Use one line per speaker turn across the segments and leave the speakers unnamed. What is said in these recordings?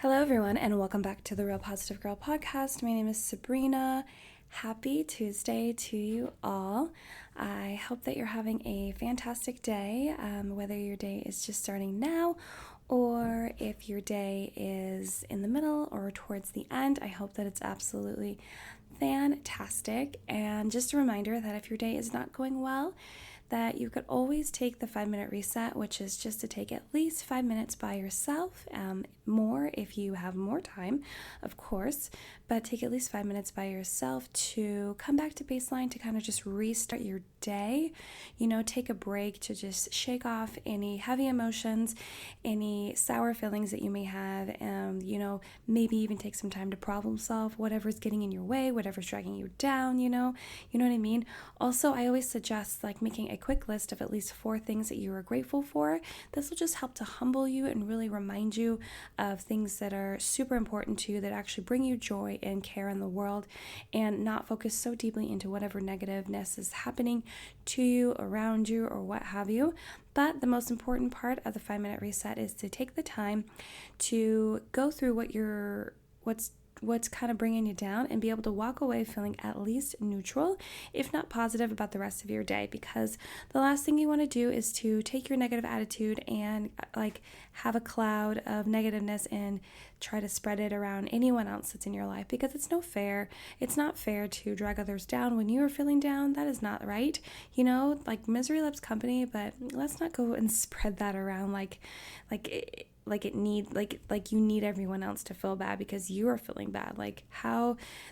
Hello, everyone, and welcome back to the Real Positive Girl podcast. My name is Sabrina. Happy Tuesday to you all. I hope that you're having a fantastic day, whether your day is just starting now or if your day is in the middle or towards the end. I hope that it's absolutely fantastic. And just a reminder that if your day is not going well, that you could always take the 5-minute reset, which is just to take at least 5 minutes by yourself, more if you have more time, of course, but take at least 5 minutes by yourself to come back to baseline, to kind of just restart your day, take a break to just shake off any heavy emotions, any sour feelings that you may have, maybe even take some time to problem solve whatever's getting in your way, whatever's dragging you down, you know what I mean? Also, I always suggest making a quick list of at least 4 things that you are grateful for. This will just help to humble you and really remind you of things that are super important to you, that actually bring you joy and care in the world, and not focus so deeply into whatever negativeness is happening to you, around you, or what have you. But the most important part of the 5-minute reset is to take the time to go through what's kind of bringing you down and be able to walk away feeling at least neutral, if not positive, about the rest of your day. Because the last thing you want to do is to take your negative attitude and have a cloud of negativeness and try to spread it around anyone else that's in your life, because it's not fair to drag others down when you are feeling down. That is not right. Misery loves company, but let's not go and spread that around you need everyone else to feel bad because you are feeling bad.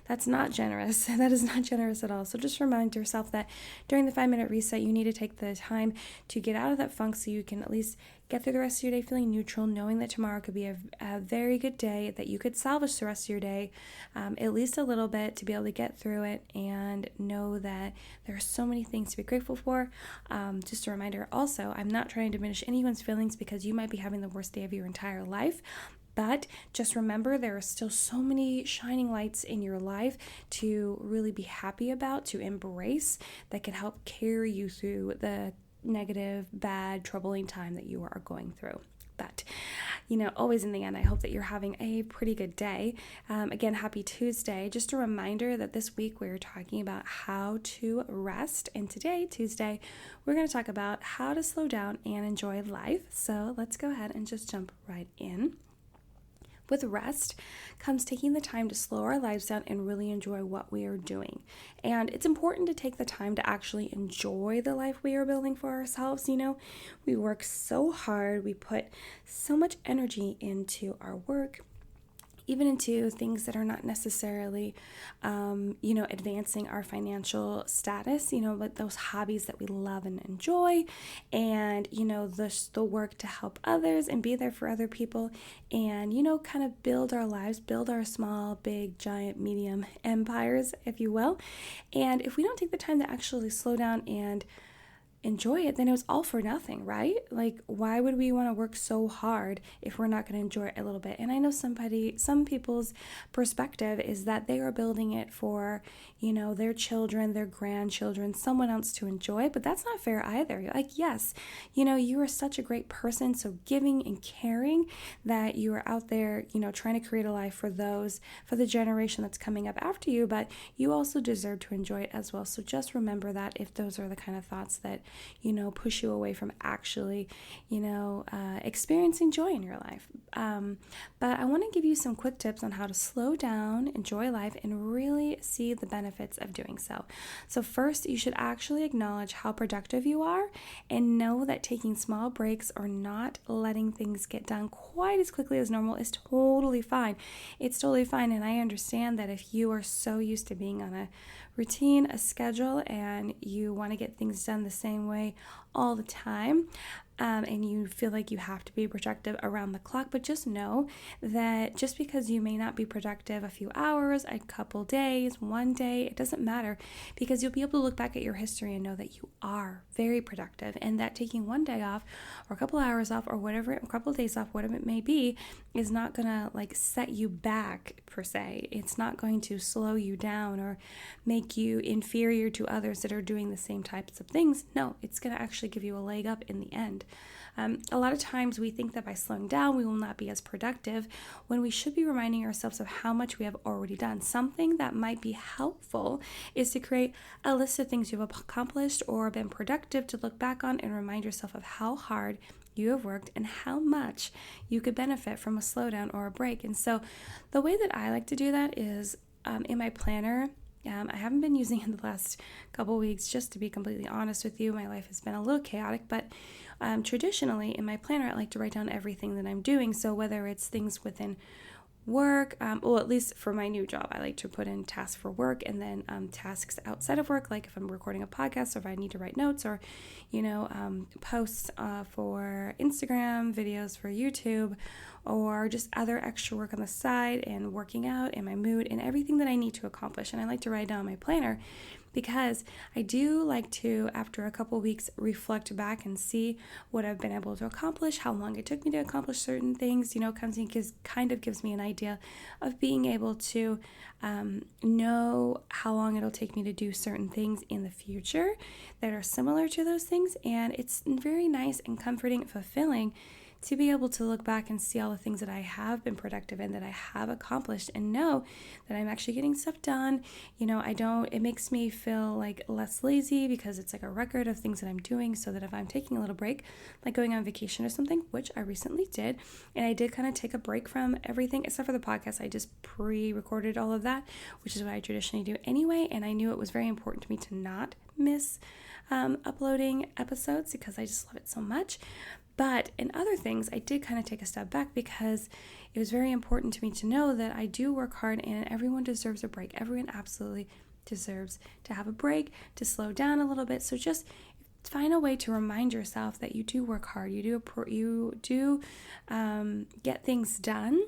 That's not generous. That is not generous at all. So just remind yourself that during the 5-minute reset, you need to take the time to get out of that funk so you can at least get through the rest of your day feeling neutral, knowing that tomorrow could be a very good day, that you could salvage the rest of your day at least a little bit to be able to get through it, and know that there are so many things to be grateful for. Just a reminder also, I'm not trying to diminish anyone's feelings because you might be having the worst day of your entire life. But just remember, there are still so many shining lights in your life to really be happy about, to embrace, that can help carry you through the negative, bad, troubling time that you are going through. But, always in the end, I hope that you're having a pretty good day. Again, happy Tuesday. Just a reminder that this week we're talking about how to rest. And today, Tuesday, we're going to talk about how to slow down and enjoy life. So let's go ahead and just jump right in. With rest comes taking the time to slow our lives down and really enjoy what we are doing. And it's important to take the time to actually enjoy the life we are building for ourselves. We work so hard, we put so much energy into our work, even into things that are not necessarily, advancing our financial status, but those hobbies that we love and enjoy, and, the work to help others and be there for other people, and, kind of build our lives, build our small, big, giant, medium empires, if you will. And if we don't take the time to actually slow down and enjoy it, then it was all for nothing, right? Why would we want to work so hard if we're not going to enjoy it a little bit? And I know some people's perspective is that they are building it for, their children, their grandchildren, someone else to enjoy, but that's not fair either. Yes, you are such a great person, so giving and caring, that you are out there, trying to create a life for the generation that's coming up after you, but you also deserve to enjoy it as well. So just remember that if those are the kind of thoughts that push you away from actually, experiencing joy in your life. But I want to give you some quick tips on how to slow down, enjoy life, and really see the benefits of doing so. So first, you should actually acknowledge how productive you are and know that taking small breaks or not letting things get done quite as quickly as normal is totally fine. It's totally fine. And I understand that if you are so used to being on a routine, a schedule, and you want to get things done the same way all the time, and you feel like you have to be productive around the clock, but just know that just because you may not be productive a few hours, a couple days, one day, it doesn't matter, because you'll be able to look back at your history and know that you are very productive, and that taking one day off or a couple hours off or whatever, a couple of days off, whatever it may be, is not gonna set you back per se. It's not going to slow you down or make you inferior to others that are doing the same types of things. No, it's gonna actually give you a leg up in the end. important. A lot of times we think that by slowing down, we will not be as productive when we should be reminding ourselves of how much we have already done. Something that might be helpful is to create a list of things you've accomplished or been productive to look back on and remind yourself of how hard you have worked and how much you could benefit from a slowdown or a break. And so the way that I like to do that is in my planner. I haven't been using it the last couple weeks, just to be completely honest with you. My life has been a little chaotic, but traditionally in my planner, I like to write down everything that I'm doing. So whether it's things within work, well, at least for my new job, I like to put in tasks for work and then tasks outside of work, like if I'm recording a podcast or if I need to write notes or, posts for Instagram, videos for YouTube, or just other extra work on the side and working out and my mood and everything that I need to accomplish. And I like to write down my planner because I do like to, after a couple weeks, reflect back and see what I've been able to accomplish, how long it took me to accomplish certain things, kind of gives me an idea of being able to know how long it'll take me to do certain things in the future that are similar to those things. And it's very nice and comforting and fulfilling to be able to look back and see all the things that I have been productive in, that I have accomplished, and know that I'm actually getting stuff done. It makes me feel like less lazy because it's like a record of things that I'm doing, so that if I'm taking a little break, like going on vacation or something, which I recently did, and I did kind of take a break from everything except for the podcast. I just pre-recorded all of that, which is what I traditionally do anyway, and I knew it was very important to me to not miss uploading episodes because I just love it so much. But in other things, I did kind of take a step back because it was very important to me to know that I do work hard and everyone deserves a break. Everyone absolutely deserves to have a break, to slow down a little bit. So just find a way to remind yourself that you do work hard. You do get things done.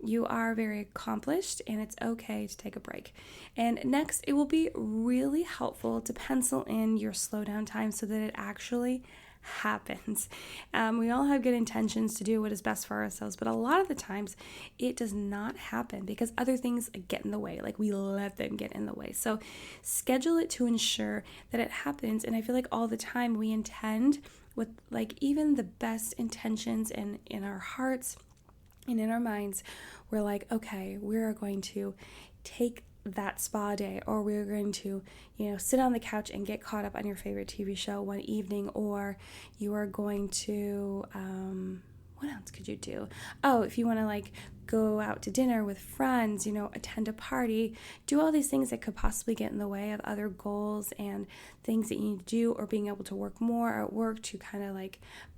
You are very accomplished, and it's okay to take a break. And next, it will be really helpful to pencil in your slowdown time so that it actually happens. We all have good intentions to do what is best for ourselves, but a lot of the times it does not happen because other things get in the way, like we let them get in the way. So schedule it to ensure that it happens. And I feel like all the time we intend with like even the best intentions in our hearts and in our minds, we're like, okay, we're going to take that spa day, or we're going to, sit on the couch and get caught up on your favorite TV show one evening, or you are going to, what else could you do? Oh, if you want to go out to dinner with friends, attend a party, do all these things that could possibly get in the way of other goals and things that you need to do, or being able to work more at work to kind of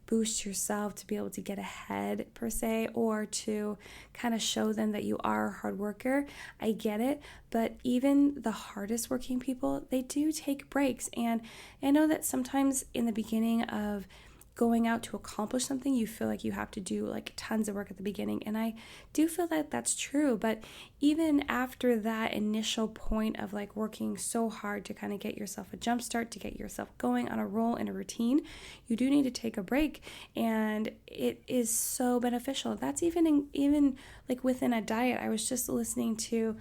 boost yourself to be able to get ahead per se, or to kind of show them that you are a hard worker. I get it, but even the hardest working people, they do take breaks. And I know that sometimes in the beginning of going out to accomplish something, you feel like you have to do tons of work at the beginning. And I do feel that that's true. But even after that initial point of working so hard to kind of get yourself a jump start, to get yourself going on a roll in a routine, you do need to take a break. And it is so beneficial. That's even within a diet. I was just listening to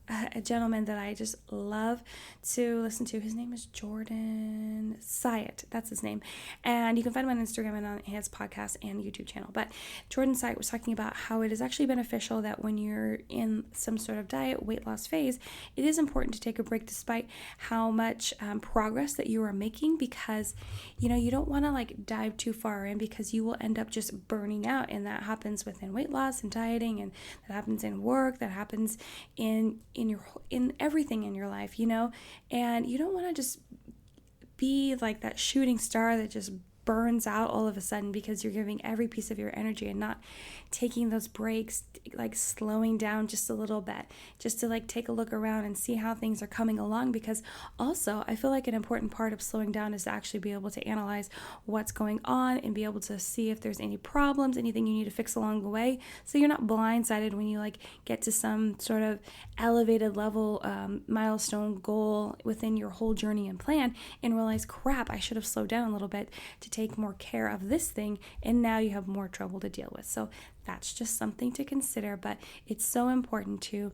a gentleman that I just love to listen to. His name is Jordan Syatt. That's his name. And you can find him on Instagram and on his podcast and YouTube channel. But Jordan Syatt was talking about how it is actually beneficial that when you're in some sort of diet, weight loss phase, it is important to take a break despite how much progress that you are making, because, you don't want to dive too far in, because you will end up just burning out. And that happens within weight loss and dieting, and that happens in work, that happens in everything in your life, and you don't want to just be like that shooting star that just burns out all of a sudden because you're giving every piece of your energy and not taking those breaks, slowing down just a little bit, just to take a look around and see how things are coming along. Because also I feel like an important part of slowing down is to actually be able to analyze what's going on and be able to see if there's any problems, anything you need to fix along the way, so you're not blindsided when you get to some sort of elevated level milestone goal within your whole journey and plan and realize, crap, I should have slowed down a little bit to take more care of this thing, and now you have more trouble to deal with. So that's just something to consider. But it's so important to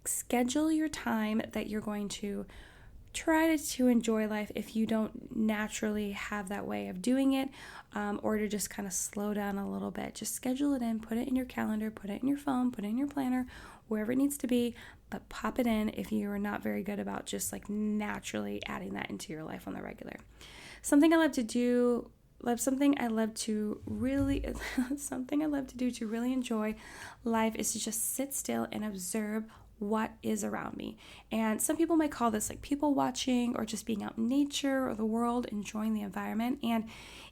schedule your time that you're going to try to enjoy life if you don't naturally have that way of doing it, or to just kind of slow down a little bit. Just schedule it in, put it in your calendar, put it in your phone, put it in your planner, wherever it needs to be, but pop it in if you are not very good about just like naturally adding that into your life on the regular. Something I love to do something I love to do to really enjoy life is to just sit still and observe what is around me. And some people might call this like people watching, or just being out in nature or the world, enjoying the environment. And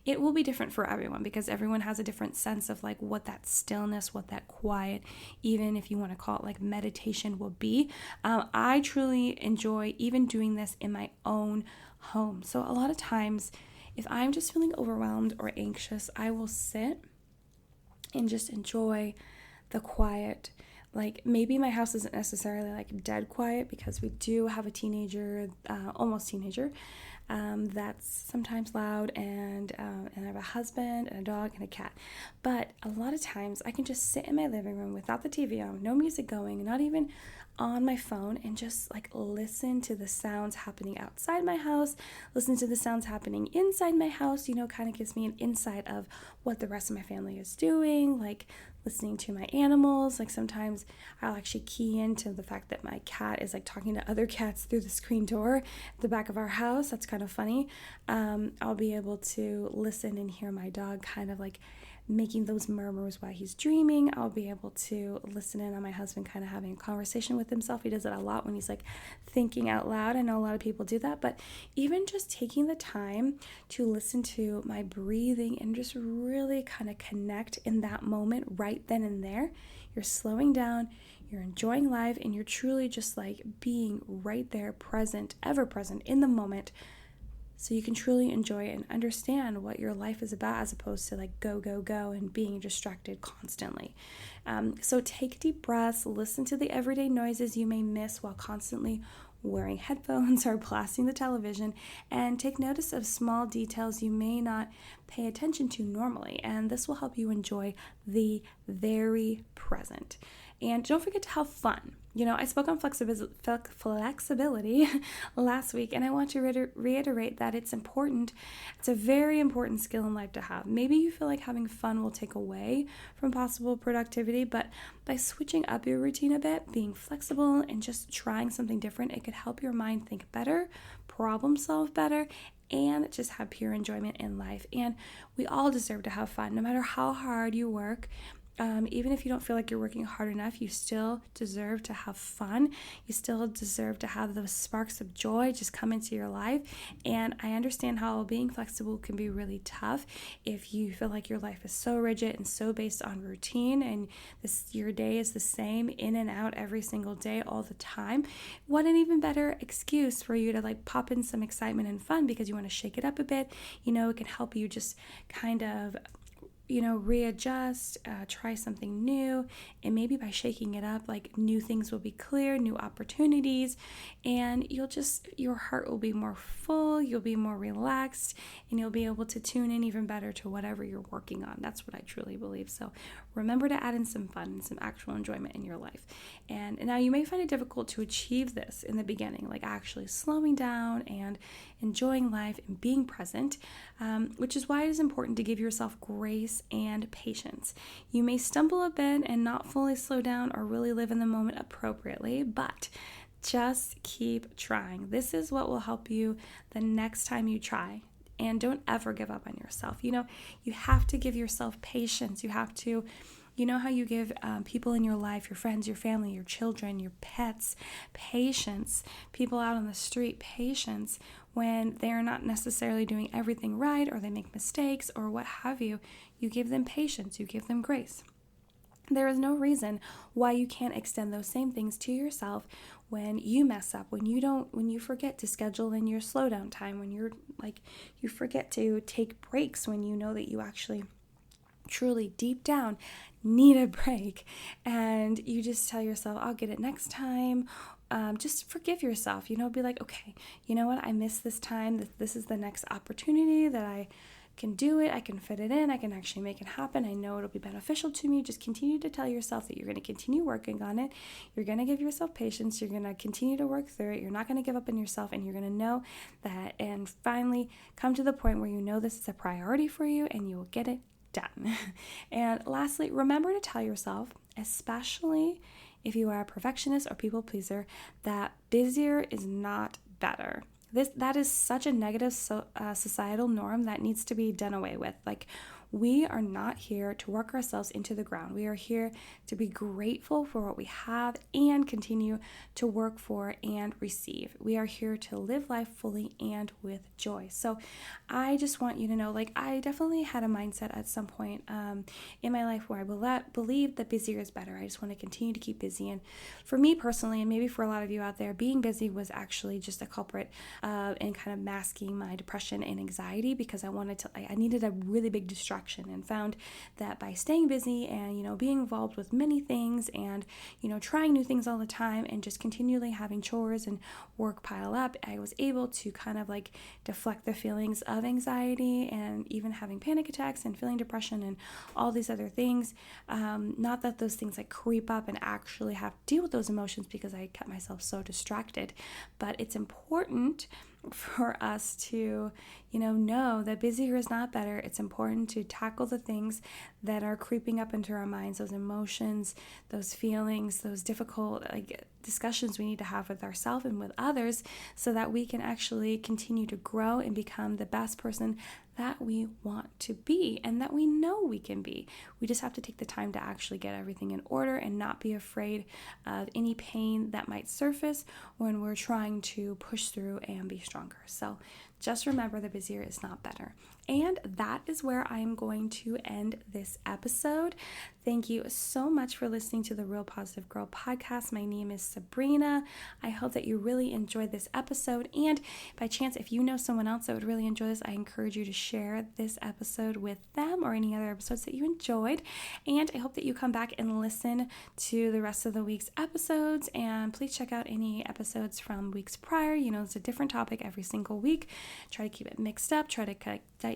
it will be different for everyone because everyone has a different sense of like what that stillness, what that quiet, even if you want to call it like meditation, will be. I truly enjoy even doing this in my own home. So a lot of times, if I'm just feeling overwhelmed or anxious, I will sit and just enjoy the quiet. Like maybe my house isn't necessarily like dead quiet because we do have a teenager, almost teenager, that's sometimes loud, and I have a husband and a dog and a cat. But a lot of times I can just sit in my living room without the TV on, no music going, not even on my phone, and just like listen to the sounds happening outside my house, listen to the sounds happening inside my house, kind of gives me an insight of what the rest of my family is doing, like listening to my animals. Like sometimes I'll actually key into the fact that my cat is like talking to other cats through the screen door at the back of our house. That's kind of funny. I'll be able to listen and hear my dog kind of like making those murmurs while he's dreaming. I'll be able to listen in on my husband kind of having a conversation with himself. He does it a lot when he's like thinking out loud. I know a lot of people do that, but even just taking the time to listen to my breathing and just really kind of connect in that moment right then and there, you're slowing down, you're enjoying life, and you're truly just like being right there, present, ever present in the moment, so you can truly enjoy it and understand what your life is about, as opposed to like go, go, go and being distracted constantly. So take deep breaths, listen to the everyday noises you may miss while constantly wearing headphones or blasting the television, and take notice of small details you may not pay attention to normally. And this will help you enjoy the very present. And don't forget to have fun. I spoke on flexibility last week, and I want to reiterate that it's important. It's a very important skill in life to have. Maybe you feel like having fun will take away from possible productivity, but by switching up your routine a bit, being flexible, and just trying something different, it could help your mind think better, problem solve better, and just have pure enjoyment in life. And we all deserve to have fun, no matter how hard you work. Even if you don't feel like you're working hard enough, you still deserve to have fun. You still deserve to have those sparks of joy just come into your life. And I understand how being flexible can be really tough if you feel like your life is so rigid and so based on routine, and your day is the same in and out every single day all the time. What an even better excuse for you to like pop in some excitement and fun because you want to shake it up a bit. It can help you just kind of readjust, try something new, and maybe by shaking it up, like new things will be clear, new opportunities, and your heart will be more full, you'll be more relaxed, and you'll be able to tune in even better to whatever you're working on. That's what I truly believe. So remember to add in some fun and some actual enjoyment in your life. And now you may find it difficult to achieve this in the beginning, like actually slowing down and enjoying life and being present, which is why it is important to give yourself grace and patience. You may stumble a bit and not fully slow down or really live in the moment appropriately, but just keep trying. This is what will help you the next time you try. And don't ever give up on yourself. You have to give yourself patience. You have to, how you give people in your life, your friends, your family, your children, your pets, patience, people out on the street, patience when they're not necessarily doing everything right, or they make mistakes or what have you. You give them patience, you give them grace. There is no reason why you can't extend those same things to yourself when you mess up, when you forget to schedule in your slow down time, when you forget to take breaks, when you know that you actually truly deep down need a break, and you just tell yourself, I'll get it next time. Just forgive yourself, be like, okay, you know what? I missed this time. This is the next opportunity that I can do it, I can fit it in, I can actually make it happen, I know it'll be beneficial to me. Just continue to tell yourself that you're going to continue working on it. You're going to give yourself patience. You're going to continue to work through it. You're not going to give up on yourself, and you're going to know that, and finally come to the point where you know this is a priority for you and you will get it done. And lastly, remember to tell yourself, especially if you are a perfectionist or people pleaser, that busier is not better. That is such a negative societal norm that needs to be done away with. Like, we are not here to work ourselves into the ground. We are here to be grateful for what we have and continue to work for and receive. We are here to live life fully and with joy. So I just want you to know, like, I definitely had a mindset at some point in my life where I believed that busier is better. I just want to continue to keep busy. And for me personally, and maybe for a lot of you out there, being busy was actually just a culprit in kind of masking my depression and anxiety, because I needed a really big distraction, and found that by staying busy and, being involved with many things and, trying new things all the time and just continually having chores and work pile up, I was able to kind of like deflect the feelings of anxiety and even having panic attacks and feeling depression and all these other things. Not that those things like creep up and actually have to deal with those emotions, because I kept myself so distracted, but it's important for us to, know that busier is not better. It's important to tackle the things that are creeping up into our minds, those emotions, those feelings, those difficult discussions we need to have with ourselves and with others, so that we can actually continue to grow and become the best person that we want to be and that we know we can be. We just have to take the time to actually get everything in order and not be afraid of any pain that might surface when we're trying to push through and be stronger. So just remember, the busier is not better. And that is where I'm going to end this episode. Thank you so much for listening to the Real Positive Girl podcast. My name is Sabrina. I hope that you really enjoyed this episode. And by chance, if you know someone else that would really enjoy this, I encourage you to share this episode with them or any other episodes that you enjoyed. And I hope that you come back and listen to the rest of the week's episodes. And please check out any episodes from weeks prior. It's a different topic every single week. Try to keep it mixed up. Try to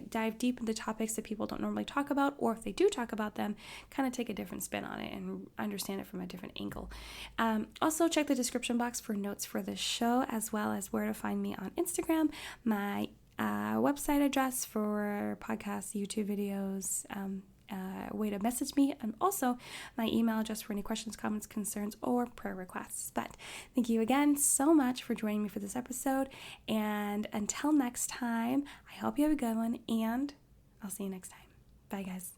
dive deep into topics that people don't normally talk about, or if they do talk about them, kind of take a different spin on it and understand it from a different angle. Also, check the description box for notes for this show, as well as where to find me on Instagram, my website address for podcasts, YouTube videos, way to message me, and also my email address for any questions, comments, concerns, or prayer requests. But thank you again so much for joining me for this episode, and until next time, I hope you have a good one, and I'll see you next time. Bye, guys.